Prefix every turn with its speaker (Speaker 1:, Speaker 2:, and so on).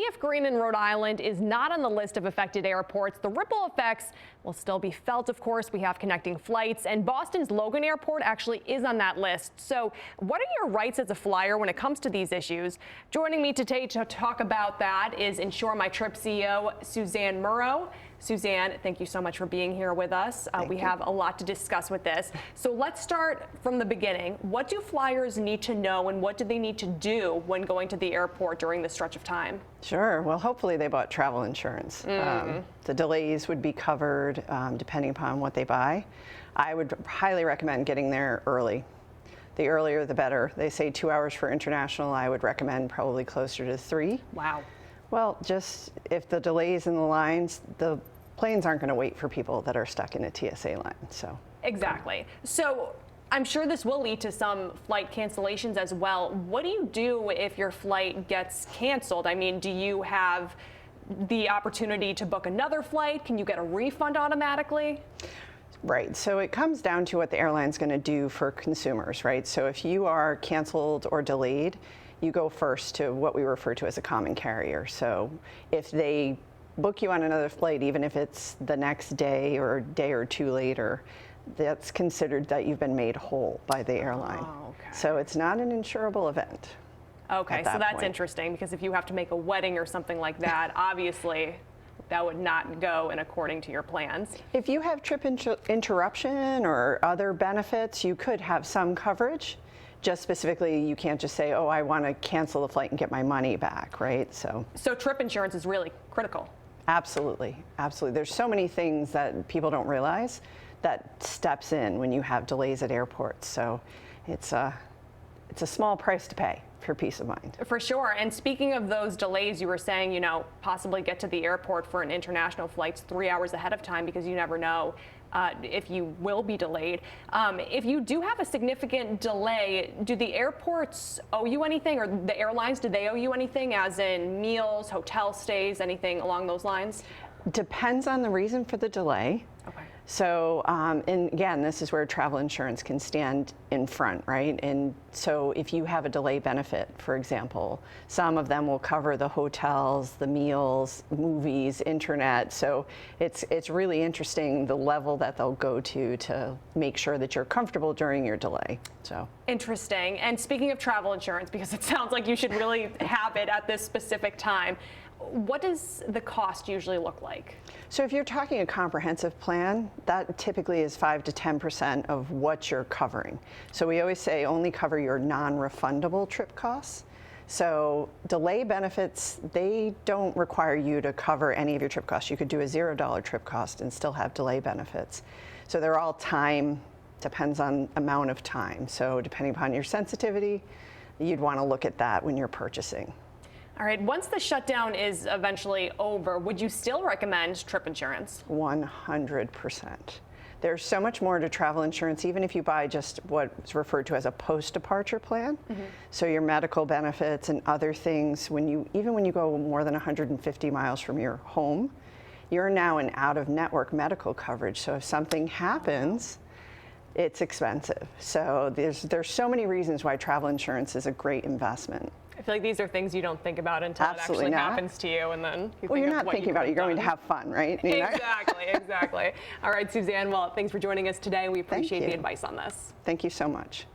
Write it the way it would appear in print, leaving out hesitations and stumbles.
Speaker 1: if green in Rhode Island is not on the list of affected airports, the ripple effects will still be felt, of course. We have connecting flights, and Boston's Logan Airport actually is on that list. So what are your rights as a flyer when it comes to these issues? Joining me today to talk about that is InsureMyTrip CEO Suzanne Morrow. Suzanne, thank you so much for being here with us. We have a lot to discuss with this. So let's start from the beginning. What do flyers need to know, and what do they need to do when going to the airport during this stretch of time?
Speaker 2: Sure. Well, hopefully they bought travel insurance. The delays would be covered depending upon what they buy. I would highly recommend getting there early. The earlier the better. They say 2 hours for international. I would recommend probably closer to 3.
Speaker 1: Wow.
Speaker 2: Well, just if the delays in the lines, the planes aren't going to wait for people that are stuck in a TSA line. So
Speaker 1: exactly. So I'm sure this will lead to some flight cancellations as well. What do you do if your flight gets canceled? I mean, do you have the opportunity to book another flight? Can you get a refund automatically?
Speaker 2: Right. So it comes down to what the airline's going to do for consumers, right? So if you are canceled or delayed, you go first to what we refer to as a common carrier. So if they book you on another flight, even if it's the next day or a day or two later, that's considered that you've been made whole by the airline.
Speaker 1: Oh, okay.
Speaker 2: So it's not an insurable event.
Speaker 1: Okay, so that's interesting, because if you have to make a wedding or something like that, obviously that would not go in according to your plans.
Speaker 2: If you have trip interruption or other benefits, you could have some coverage. Just specifically, you can't just say, oh, I want to cancel the flight and get my money back, right? So
Speaker 1: trip insurance is really critical.
Speaker 2: Absolutely, absolutely. There's so many things that people don't realize that steps in when you have delays at airports. So it's a small price to pay for peace of mind.
Speaker 1: For sure. And speaking of those delays, you were saying, possibly get to the airport for an international flight 3 hours ahead of time, because you never know if you will be delayed. If you do have a significant delay, do the airports owe you anything, or the airlines, do they owe you anything, as in meals, hotel stays, anything along those lines?
Speaker 2: Depends on the reason for the delay.
Speaker 1: Okay.
Speaker 2: So, and again, this is where travel insurance can stand in front, right? And so if you have a delay benefit, for example, some of them will cover the hotels, the meals, movies, internet. So it's really interesting the level that they'll go to make sure that you're comfortable during your delay. So
Speaker 1: interesting. And speaking of travel insurance, because it sounds like you should really have it at this specific time, what does the cost usually look like?
Speaker 2: So if you're talking a comprehensive plan, that typically is 5 to 10% of what you're covering. So we always say only cover your non-refundable trip costs. So delay benefits, they don't require you to cover any of your trip costs. You could do a $0 trip cost and still have delay benefits. So they're all time, depends on amount of time. So depending upon your sensitivity, you'd want to look at that when you're purchasing.
Speaker 1: All right, once the shutdown is eventually over, would you still recommend trip insurance?
Speaker 2: 100%. There's so much more to travel insurance, even if you buy just what's referred to as a post-departure plan. So your medical benefits and other things, even when you go more than 150 miles from your home, you're now in out-of-network medical coverage. So if something happens, it's expensive. So there's so many reasons why travel insurance is a great investment.
Speaker 1: I feel like these are things you don't think about until it actually happens to you, and then
Speaker 2: you're not thinking about it. You're going to have fun, right?
Speaker 1: Exactly. All right, Suzanne, well, thanks for joining us today. We appreciate the advice on this.
Speaker 2: Thank you so much.